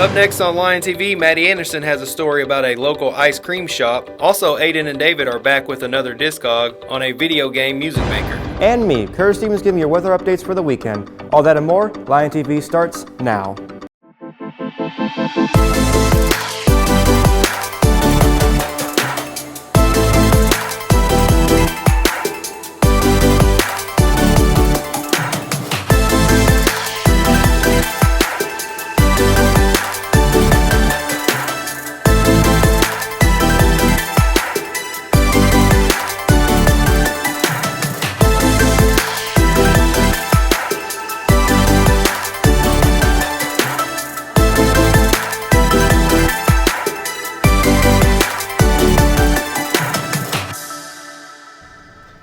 Up next on Lion TV, Maddie Anderson has a story about a local ice cream shop. Also, Aiden and David are back with another discog on a video game music maker. And me, Curtis Stevens, giving you weather updates for the weekend. All that and more, Lion TV starts now.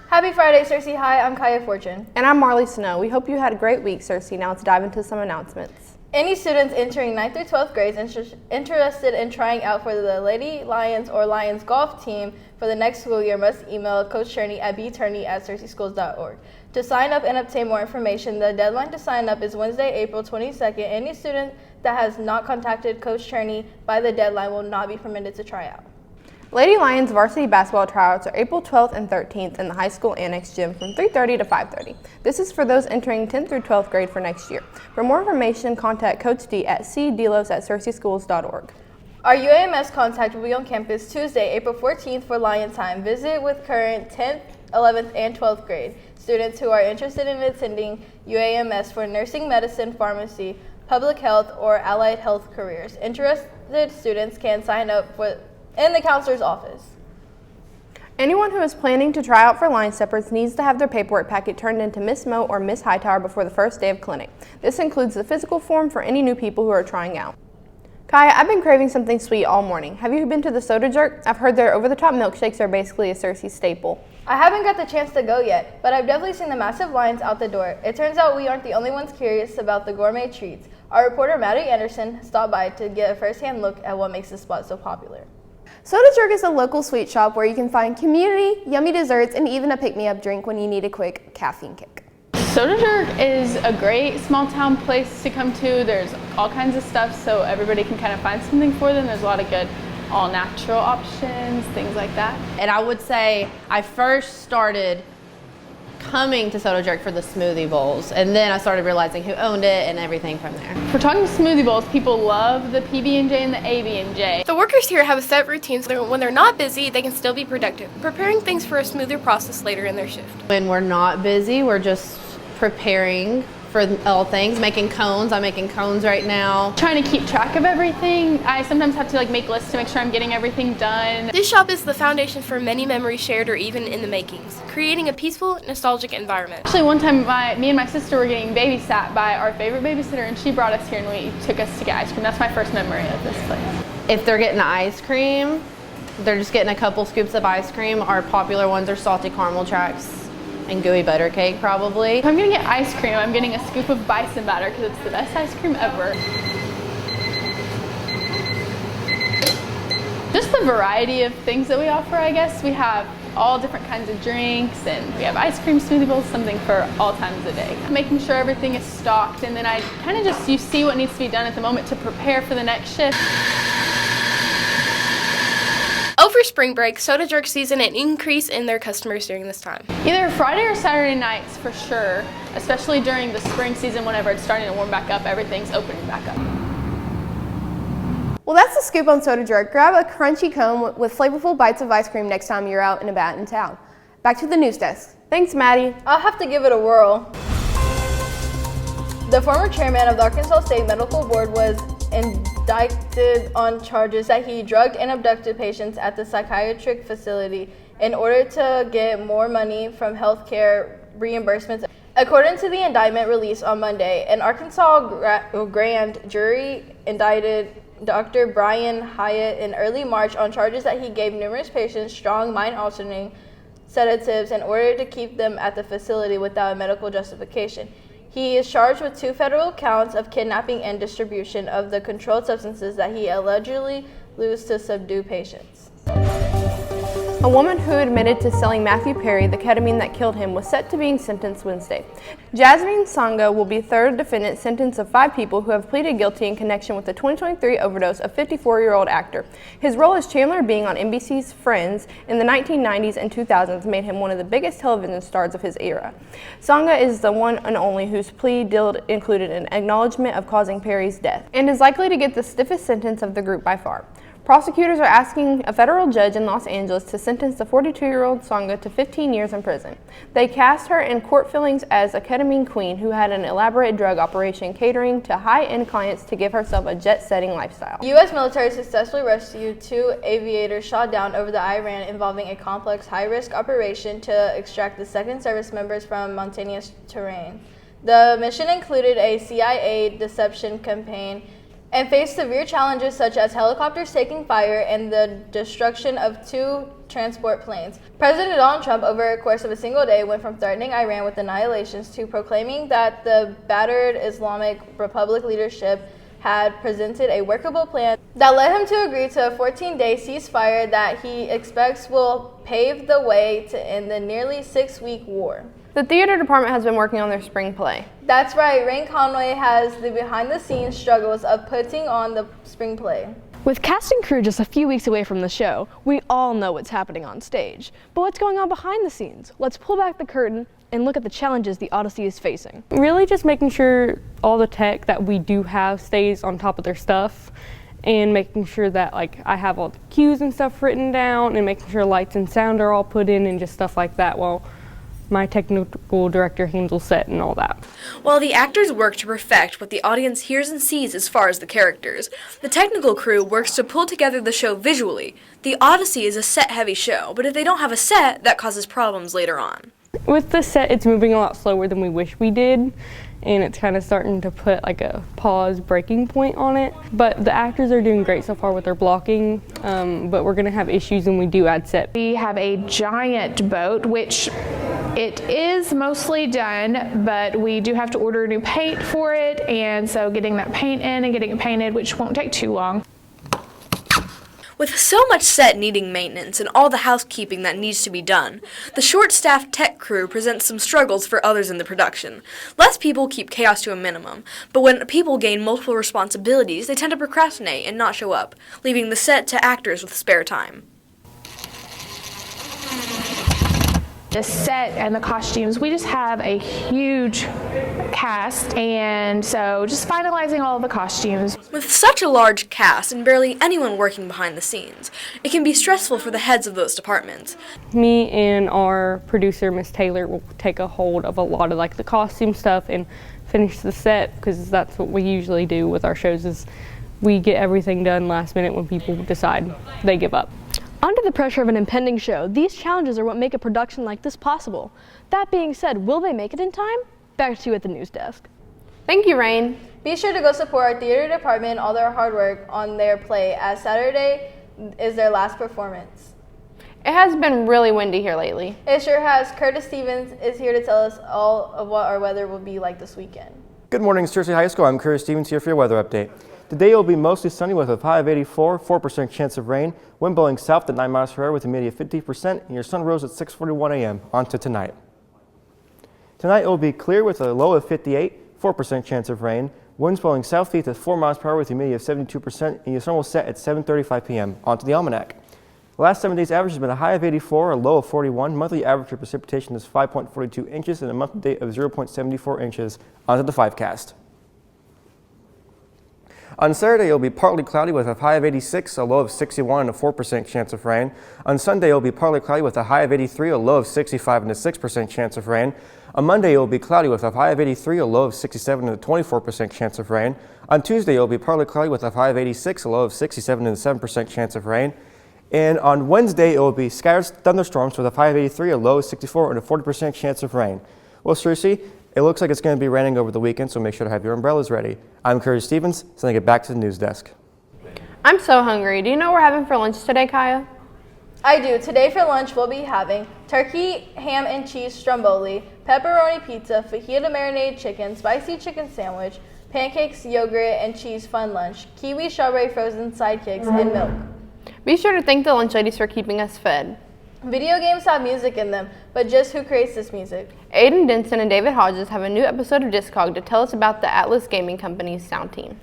Happy Friday, Cersei. Hi, I'm Kaya Fortune. And I'm Marley Snow. We hope you had a great week, Cersei. Now let's dive into some announcements. Any students entering 9th through 12th grades interested in trying out for the Lady Lions or Lions golf team for the next school year must email Coach Turney at bturney@cerseischools.org. To sign up and obtain more information, the deadline to sign up is Wednesday, April 22nd. Any student that has not contacted Coach Turney by the deadline will not be permitted to try out. Lady Lions varsity basketball tryouts are April 12th and 13th in the high school annex gym from 3:30 to 5:30. This is for those entering 10th through 12th grade for next year. For more information, contact Coach D at cdelos@cerseischools.org. Our UAMS contact will be on campus Tuesday, April 14th for Lion Time. Visit with current 10th, 11th, and 12th grade students who are interested in attending UAMS for nursing, medicine, pharmacy, public health, or allied health careers. Interested students can sign up in the counselor's office. Anyone who is planning to try out for Line Steppers needs to have their paperwork packet turned into Miss Mo or Miss Hightower before the first day of clinic. This includes the physical form for any new people who are trying out. Kaya, I've been craving something sweet all morning. Have you been to the Soda Jerk? I've heard their over-the-top milkshakes are basically a Cersei staple. I haven't got the chance to go yet, but I've definitely seen the massive lines out the door. It turns out we aren't the only ones curious about the gourmet treats. Our reporter Maddie Anderson stopped by to get a first-hand look at what makes the spot so popular. Soda Jerk is a local sweet shop where you can find community, yummy desserts, and even a pick-me-up drink when you need a quick caffeine kick. Soda Jerk is a great small town place to come to. There's all kinds of stuff so everybody can kind of find something for them. There's a lot of good all natural options, things like that. And I would say I first started coming to Soda Jerk for the smoothie bowls, and then I started realizing who owned it and everything from there. For talking smoothie bowls, people love the PB&J and the AB&J. The workers here have a set routine so when they're not busy, they can still be productive, preparing things for a smoother process later in their shift. When we're not busy, we're just preparing for all things, making cones. I'm making cones right now. Trying to keep track of everything. I sometimes have to make lists to make sure I'm getting everything done. This shop is the foundation for many memories shared or even in the makings, creating a peaceful, nostalgic environment. Actually, one time me and my sister were getting babysat by our favorite babysitter, and she brought us here and we took us to get ice cream. That's my first memory of this place. If they're getting ice cream, they're just getting a couple scoops of ice cream. Our popular ones are salty caramel tracks and gooey butter cake, probably. If I'm gonna get ice cream, I'm getting a scoop of bison batter because it's the best ice cream ever. Just the variety of things that we offer, I guess. We have all different kinds of drinks, and we have ice cream, smoothie bowls, something for all times of day. Making sure everything is stocked, and then I kind of you see what needs to be done at the moment to prepare for the next shift. Over spring break, Soda Jerk sees an increase in their customers during this time. Either Friday or Saturday nights for sure, especially during the spring season whenever it's starting to warm back up, everything's opening back up. Well, that's the scoop on Soda Jerk. Grab a crunchy cone with flavorful bites of ice cream next time you're out and about in town. Back to the news desk. Thanks, Maddie. I'll have to give it a whirl. The former chairman of the Arkansas State Medical Board was indicted on charges that he drugged and abducted patients at the psychiatric facility in order to get more money from health care reimbursements. According to the indictment released on Monday, an Arkansas grand jury indicted Dr. Brian Hyatt in early March on charges that he gave numerous patients strong mind-altering sedatives in order to keep them at the facility without a medical justification. He is charged with 2 federal counts of kidnapping and distribution of the controlled substances that he allegedly used to subdue patients. A woman who admitted to selling Matthew Perry the ketamine that killed him was set to being sentenced Wednesday. Jasmine Sanga will be third defendant sentenced of 5 people who have pleaded guilty in connection with the 2023 overdose of 54-year-old actor. His role as Chandler Bing on NBC's Friends in the 1990s and 2000s made him one of the biggest television stars of his era. Sanga is the one and only whose plea deal included an acknowledgement of causing Perry's death and is likely to get the stiffest sentence of the group by far. Prosecutors are asking a federal judge in Los Angeles to sentence the 42-year-old Sanga to 15 years in prison. They cast her in court fillings as a ketamine queen who had an elaborate drug operation catering to high-end clients to give herself a jet-setting lifestyle. U.S. military successfully rescued 2 aviators shot down over the Iran involving a complex high-risk operation to extract the second service members from mountainous terrain. The mission included a CIA deception campaign and faced severe challenges such as helicopters taking fire and the destruction of 2 transport planes. President Donald Trump, over a course of a single day, went from threatening Iran with annihilations to proclaiming that the battered Islamic Republic leadership had presented a workable plan that led him to agree to a 14-day ceasefire that he expects will pave the way to end the nearly 6-week war. The theater department has been working on their spring play. That's right, Rain Conway has the behind-the-scenes struggles of putting on the spring play. With cast and crew just a few weeks away from the show, we all know what's happening on stage. But what's going on behind the scenes? Let's pull back the curtain and look at the challenges the Odyssey is facing. Really just making sure all the tech that we do have stays on top of their stuff, and making sure that I have all the cues and stuff written down, and making sure lights and sound are all put in and just stuff like that while my technical director handles set and all that. While the actors work to perfect what the audience hears and sees as far as the characters, the technical crew works to pull together the show visually. The Odyssey is a set-heavy show, but if they don't have a set, that causes problems later on. With the set, it's moving a lot slower than we wish we did, and it's kind of starting to put a pause breaking point on it. But the actors are doing great so far with their blocking, but we're going to have issues when we do add set. We have a giant boat, which it is mostly done, but we do have to order new paint for it, and so getting that paint in and getting it painted, which won't take too long. With so much set needing maintenance and all the housekeeping that needs to be done, the short-staffed tech crew presents some struggles for others in the production. Less people keep chaos to a minimum, but when people gain multiple responsibilities, they tend to procrastinate and not show up, leaving the set to actors with spare time. The set and the costumes, we just have a huge cast, and so just finalizing all of the costumes. With such a large cast and barely anyone working behind the scenes, it can be stressful for the heads of those departments. Me and our producer, Miss Taylor, will take a hold of a lot of the costume stuff and finish the set, because that's what we usually do with our shows, is we get everything done last minute when people decide they give up. Under the pressure of an impending show, these challenges are what make a production like this possible. That being said, will they make it in time? Back to you at the news desk. Thank you, Rain. Be sure to go support our theater department and all their hard work on their play, as Saturday is their last performance. It has been really windy here lately. It sure has. Curtis Stevens is here to tell us all of what our weather will be like this weekend. Good morning, Searcy High School. I'm Curtis Stevens here for your weather update. Today will be mostly sunny with a high of 84, 4% chance of rain, wind blowing south at 9 miles per hour with a humidity of 50%, and your sun rose at 6:41 a.m. On to tonight. Tonight it will be clear with a low of 58, 4% chance of rain, winds blowing southeast at 4 miles per hour with a humidity of 72%, and your sun will set at 7:35 p.m. On to the almanac. The last 7 days average has been a high of 84, a low of 41, monthly average for precipitation is 5.42 inches, and a month to date of 0.74 inches. On to the 5cast. On Saturday, it will be partly cloudy with a high of 86, a low of 61, and a 4% chance of rain. On Sunday, it will be partly cloudy with a high of 83, a low of 65, and a 6% chance of rain. On Monday, it will be cloudy with a high of 83, a low of 67, and a 24% chance of rain. On Tuesday, it will be partly cloudy with a high of 86, a low of 67, and a 7% chance of rain. And on Wednesday, it will be scattered thunderstorms with a high of 83, a low of 64, and a 40% chance of rain. Well, Cersei, it looks like it's going to be raining over the weekend, so make sure to have your umbrellas ready. I'm Curtis Stevens, sending it back to the news desk. I'm so hungry. Do you know what we're having for lunch today, Kaya? I do. Today for lunch, we'll be having turkey, ham and cheese stromboli, pepperoni pizza, fajita marinated chicken, spicy chicken sandwich, pancakes, yogurt, and cheese fun lunch, kiwi strawberry frozen sidekicks, and milk. Be sure to thank the lunch ladies for keeping us fed. Video games have music in them, but just who creates this music? Aiden Denson and David Hodges have a new episode of Discog to tell us about the Atlas Gaming Company's sound team.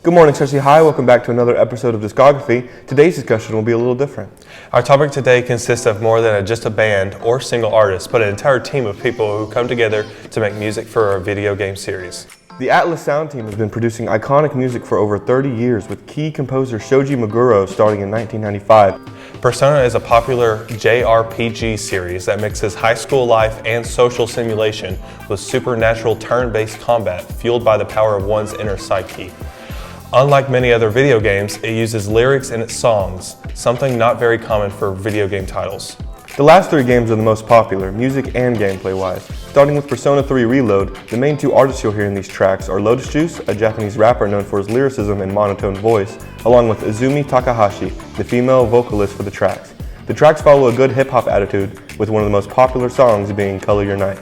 Good morning, Cersei High. Welcome back to another episode of Discography. Today's discussion will be a little different. Our topic today consists of more than just a band or single artist, but an entire team of people who come together to make music for our video game series. The Atlas Sound Team has been producing iconic music for over 30 years, with key composer Shoji Meguro starting in 1995. Persona is a popular JRPG series that mixes high school life and social simulation with supernatural turn-based combat fueled by the power of one's inner psyche. Unlike many other video games, it uses lyrics in its songs, something not very common for video game titles. The last three games are the most popular, music and gameplay-wise. Starting with Persona 3 Reload, the main two artists you'll hear in these tracks are Lotus Juice, a Japanese rapper known for his lyricism and monotone voice, along with Izumi Takahashi, the female vocalist for the tracks. The tracks follow a good hip-hop attitude, with one of the most popular songs being Color Your Night.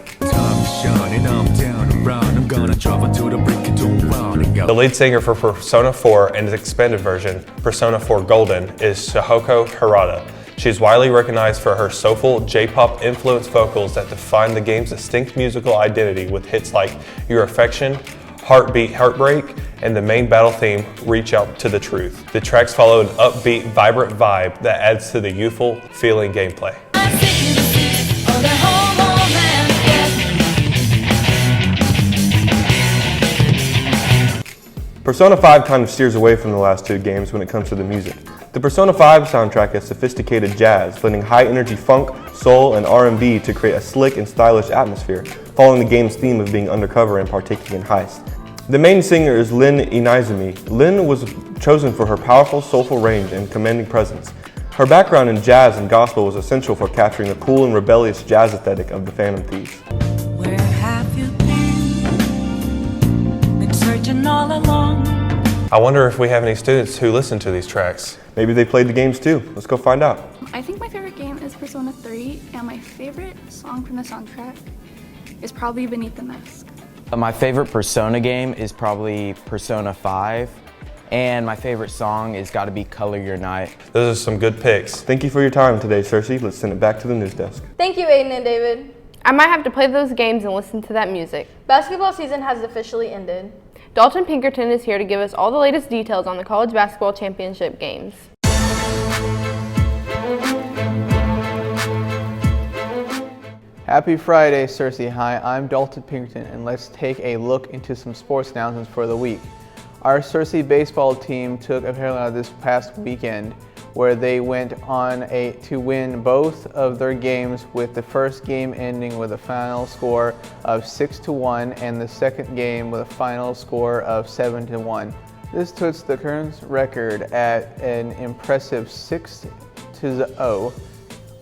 The lead singer for Persona 4 and its expanded version, Persona 4 Golden, is Shihoko Harada. She is widely recognized for her soulful J-pop influenced vocals that define the game's distinct musical identity with hits like Your Affection, Heartbeat Heartbreak, and the main battle theme, Reach Out to the Truth. The tracks follow an upbeat, vibrant vibe that adds to the youthful feeling gameplay. Persona 5 kind of steers away from the last two games when it comes to the music. The Persona 5 soundtrack has sophisticated jazz, blending high-energy funk, soul, and R&B to create a slick and stylish atmosphere, following the game's theme of being undercover and partaking in heists. The main singer is Lin Inaizumi. Lin was chosen for her powerful, soulful range and commanding presence. Her background in jazz and gospel was essential for capturing the cool and rebellious jazz aesthetic of the Phantom Thieves. Where have you been searching all along? I wonder if we have any students who listen to these tracks. Maybe they played the games too. Let's go find out. I think my favorite game is Persona 3, and my favorite song from the soundtrack is probably Beneath the Mask. My favorite Persona game is probably Persona 5, and my favorite song has got to be Color Your Night. Those are some good picks. Thank you for your time today, Cersei. Let's send it back to the news desk. Thank you, Aiden and David. I might have to play those games and listen to that music. Basketball season has officially ended. Dalton Pinkerton is here to give us all the latest details on the college basketball championship games. Happy Friday, Cersei High. I'm Dalton Pinkerton, and let's take a look into some sports announcements for the week. Our Cersei baseball team took a parallel this past weekend, where they went on to win both of their games, with the first game ending with a final score of 6-1 and the second game with a final score of 7-1. This puts the current record at an impressive 6-0.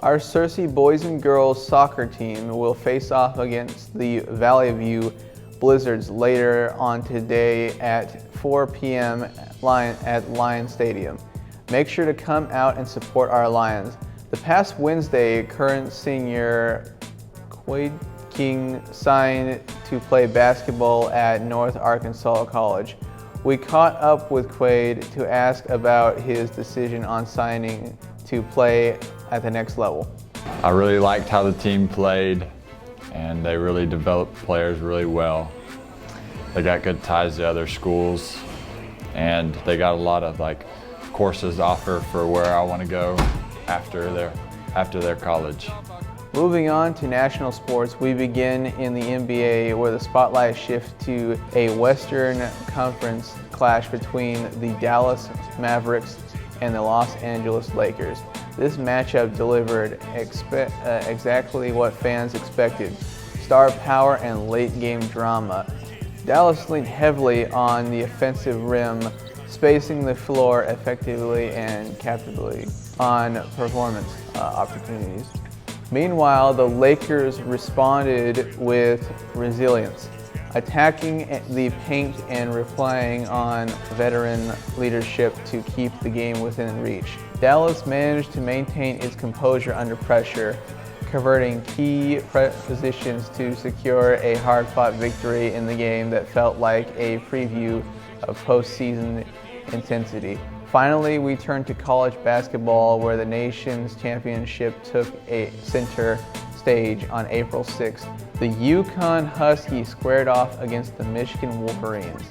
Our Cersei boys and girls soccer team will face off against the Valley View Blizzards later on today at 4 p.m. at Lion Stadium. Make sure to come out and support our Lions. The past Wednesday, current senior Quade King signed to play basketball at North Arkansas College. We caught up with Quade to ask about his decision on signing to play at the next level. I really liked how the team played, and they really developed players really well. They got good ties to other schools, and they got a lot of courses offered for where I want to go after their college. Moving on to national sports, we begin in the NBA, where the spotlight shifts to a Western Conference clash between the Dallas Mavericks and the Los Angeles Lakers. This matchup delivered exactly what fans expected: star power and late-game drama. Dallas leaned heavily on the offensive rim, spacing the floor effectively and capitally on performance opportunities. Meanwhile, the Lakers responded with resilience, attacking the paint and relying on veteran leadership to keep the game within reach. Dallas managed to maintain its composure under pressure, converting key positions to secure a hard-fought victory in the game that felt like a preview of postseason intensity. Finally, we turned to college basketball, where the nation's championship took a center stage on April 6th. The UConn Huskies squared off against the Michigan Wolverines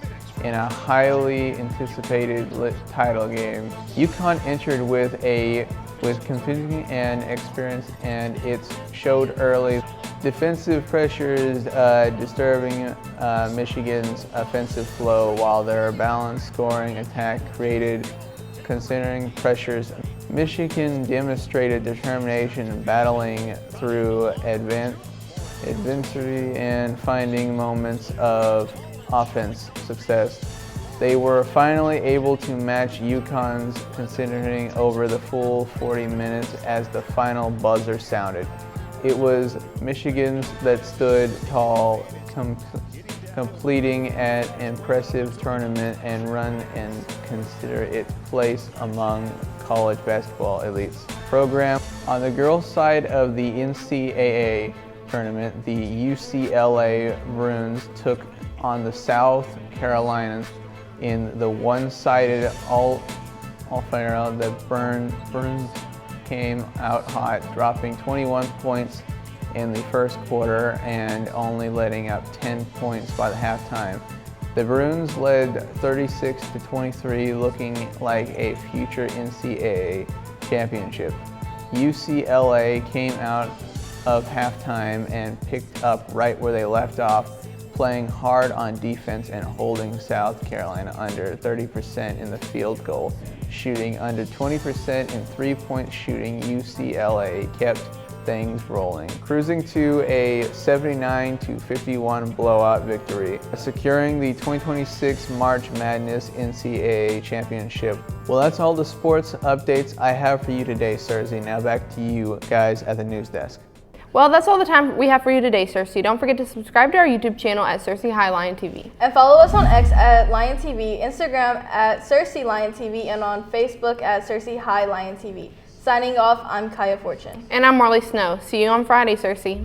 in a highly anticipated title game. UConn entered with confidence and experience, and it showed early. Defensive pressures disturbing Michigan's offensive flow, while their balanced scoring attack created considering pressures. Michigan demonstrated determination, battling through adversity and finding moments of offense success. They were finally able to match UConn's considering over the full 40 minutes as the final buzzer sounded. It was Michigan's that stood tall, completing an impressive tournament and run and consider it place among college basketball elites. Program. On the girls' side of the NCAA tournament, the UCLA Bruins took on the South Carolinas in the one-sided all-final. The Bruins came out hot, dropping 21 points in the first quarter and only letting up 10 points by the halftime. The Bruins led 36-23, looking like a future NCAA championship. UCLA came out of halftime and picked up right where they left off, playing hard on defense and holding South Carolina under 30% in the field goal shooting, under 20% in three-point shooting. UCLA kept things rolling, cruising to a 79-51 blowout victory, securing the 2026 March Madness NCAA championship. Well, that's all the sports updates I have for you today, Cersei. Now back to you guys at the news desk. Well, that's all the time we have for you today, Cersei. Don't forget to subscribe to our YouTube channel at Cersei High Lion TV. And follow us on X at Lion TV, Instagram at Cersei Lion TV, and on Facebook at Cersei High Lion TV. Signing off, I'm Kaya Fortune. And I'm Marley Snow. See you on Friday, Cersei.